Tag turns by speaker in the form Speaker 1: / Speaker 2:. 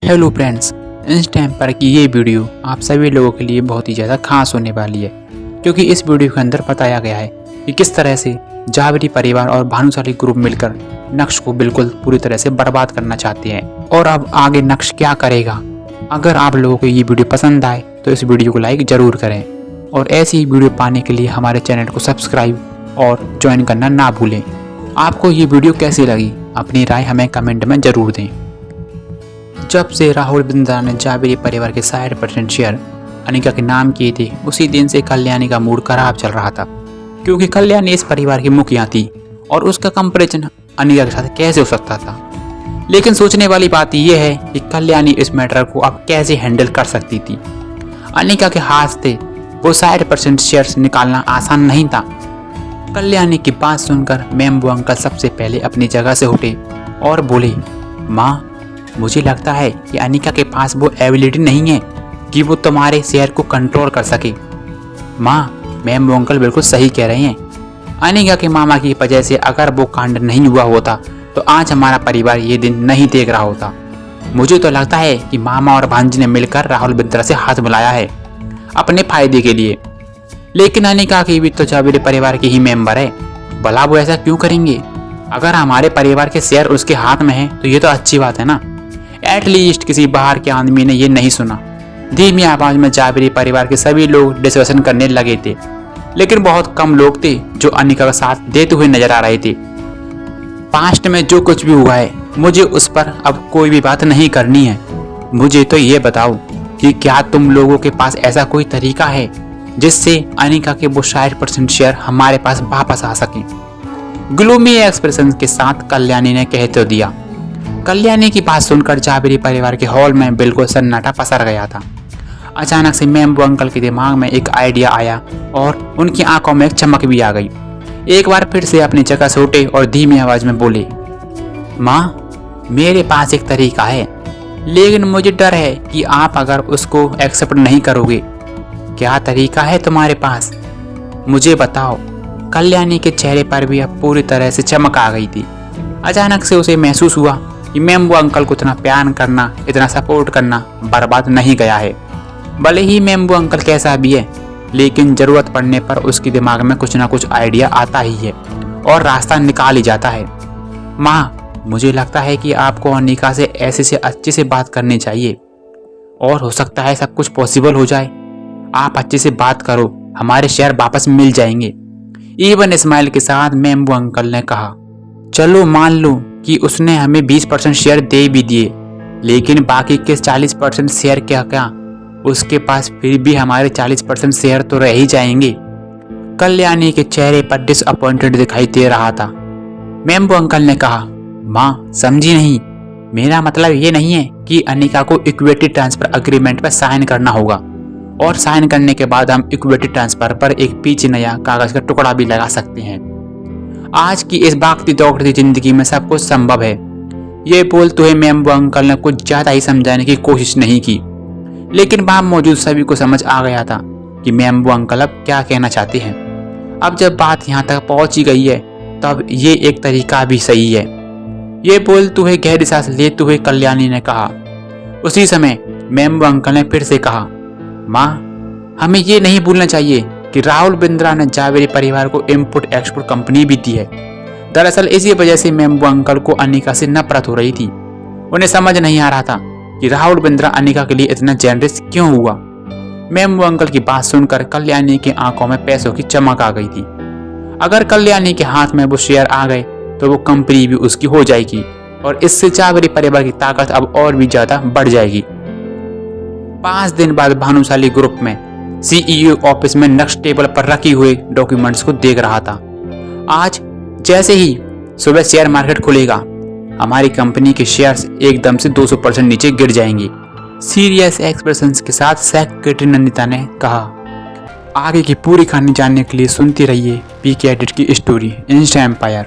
Speaker 1: Hello friends, Insta empire की ये video आप सभी लोगों के लिए बहुत ही ज़्यादा खास होने वाली है, क्योंकि इस वीडियो के अंदर बताया गया है कि किस तरह से जावेरी परिवार और भानुशाली ग्रुप मिलकर नक्श को बिल्कुल पूरी तरह से बर्बाद करना चाहते हैं। और अब आगे नक्श क्या करेगा। अगर आप लोगों को ये वीडियो पसंद आए तो इस वीडियो को लाइक ज़रूर करें और ऐसी ही वीडियो पाने के लिए हमारे चैनल को सब्सक्राइब और ज्वाइन करना ना भूलें। आपको ये वीडियो कैसी लगी, अपनी राय हमें कमेंट में ज़रूर दें। जब से राहुल बिंद्रा ने जावेरी परिवार के 60% शेयर अनिका के नाम किए थे, उसी दिन से कल्याणी का मूड खराब चल रहा था, क्योंकि कल्याणी इस परिवार की मुखिया थी और उसका कंपैरिजन अनिका के साथ कैसे हो सकता था। लेकिन सोचने वाली बात यह है कि कल्याणी इस मैटर को अब कैसे हैंडल कर सकती थी। अनिका के हाथ से वो 60% शेयर्स निकालना आसान नहीं था। कल्याणी की बात सुनकर मेम्बू अंकल सबसे पहले अपनी जगह से उठे और बोले, माँ, मुझे लगता है कि अनिका के पास वो एबिलिटी नहीं है कि वो तुम्हारे शेयर को कंट्रोल कर सके। माँ, मेम्बू अंकल बिल्कुल सही कह रहे हैं। अनिका के मामा की वजह से अगर वो कांड नहीं हुआ होता तो आज हमारा परिवार ये दिन नहीं देख रहा होता। मुझे तो लगता है कि मामा और भांजी ने मिलकर राहुल बिंद्रा से हाथ मिलाया है अपने फायदे के लिए। लेकिन अनिका की भी तो जावेरी परिवार की ही मेंबर है, भला वो ऐसा क्यों करेंगे? अगर हमारे परिवार के शेयर उसके हाथ में है तो ये तो अच्छी बात है ना। एटलीस्ट किसी बाहर के आदमी ने ये नहीं सुना। धीमी आवाज में जावेरी परिवार के सभी लोग डिस्कशन करने लगे थे, लेकिन बहुत कम लोग थे जो अनिका का साथ देते हुए नजर आ रहे थे। पास्ट में जो कुछ भी हुआ है, मुझे उस पर अब कोई भी बात नहीं करनी है। मुझे तो ये बताओ कि क्या तुम लोगों के पास ऐसा कोई तरीका है जिससे अनिका के वो 60% शेयर हमारे पास वापस आ सके? ग्लूमी एक्सप्रेशन के साथ कल्याणी ने कह तो दिया। कल्याणी की बात सुनकर जावेरी परिवार के हॉल में बिल्कुल सन्नाटा पसर गया था। अचानक से मेम्बू अंकल के दिमाग में एक आइडिया आया और उनकी आंखों में एक चमक भी आ गई। एक बार फिर से अपनी जगह से उठे और धीमी आवाज में बोले, माँ, मेरे पास एक तरीका है, लेकिन मुझे डर है कि आप अगर उसको एक्सेप्ट नहीं करोगे। क्या तरीका है तुम्हारे पास? मुझे बताओ। कल्याणी के चेहरे पर भी अब पूरी तरह से चमक आ गई थी। अचानक से उसे महसूस हुआ कि मेम्बू अंकल को इतना प्यार करना, इतना सपोर्ट करना बर्बाद नहीं गया है। भले ही मेम्बू अंकल कैसा भी है, लेकिन जरूरत पड़ने पर उसके दिमाग में कुछ ना कुछ आइडिया आता ही है और रास्ता निकाल ही जाता है। माँ, मुझे लगता है कि आपको अनिका से ऐसे से अच्छे से बात करनी चाहिए और हो सकता है सब कुछ पॉसिबल हो जाए। आप अच्छे से बात करो, हमारे शेयर वापस मिल जाएंगे। इवन स्माइल के साथ मेम्बू अंकल ने कहा, चलो मान लो कि उसने हमें 20% शेयर दे भी दिए, लेकिन बाकी के 40% शेयर क्या उसके पास फिर भी हमारे 40% शेयर तो रह ही जाएंगे। कल्याणी के चेहरे पर डिसअपॉइंटेड दिखाई दे रहा था। मेम्बू अंकल ने कहा, माँ, समझी नहीं, मेरा मतलब ये नहीं है कि अनिका को इक्विटी ट्रांसफर अग्रीमेंट पर साइन करना होगा और साइन करने के बाद हम इक्विटी ट्रांसफर पर एक पीछे नया कागज का टुकड़ा भी लगा सकते हैं। आज की इस भागती दौड़ती जिंदगी में सब कुछ संभव है। ये बोलते हुए मेम्बू अंकल ने कुछ ज्यादा ही समझाने की कोशिश नहीं की, लेकिन वहां मौजूद सभी को समझ आ गया था कि मेम्बू अंकल अब क्या कहना चाहते हैं। अब जब बात यहाँ तक पहुंची गई है, तब ये एक तरीका भी सही है। ये बोलते हुए गहरी सांस लेते हुए कल्याणी ने कहा। उसी समय मेम्बू अंकल ने फिर से कहा, माँ, हमें ये नहीं भूलना चाहिए कि राहुल बिंद्रा ने जावेरी परिवार को इम्पोर्ट एक्सपोर्ट कंपनी भी दी है। दरअसल इसी वजह से मेम्बू अंकल को अनिका से नफरत हो रही थी। उन्हें समझ नहीं आ रहा था कि राहुल बिंद्रा अनिका के लिए इतना जेनरस क्यों हुआ। मेम्बू अंकल की बात सुनकर कल्याणी की आंखों में पैसों की चमक आ गई थी। अगर कल्याणी के हाथ में वो शेयर आ गए तो वो कंपनी भी उसकी हो जाएगी और इससे जावेरी परिवार की ताकत अब और भी ज्यादा बढ़ जाएगी। 5 दिन बाद भानुशाली ग्रुप में सीईओ ऑफिस में नक्श टेबल पर रखी हुए डॉक्यूमेंट्स को देख रहा था। आज जैसे ही सुबह शेयर मार्केट खुलेगा, हमारी कंपनी के शेयर्स एकदम से 200% नीचे गिर जाएंगे। सीरियस एक्सप्रेशंस के साथ सेक्रेटरी नंदिता ने कहा। आगे की पूरी कहानी जानने के लिए सुनते रहिए पीके एडिट की स्टोरी इंस्टा एम्पायर।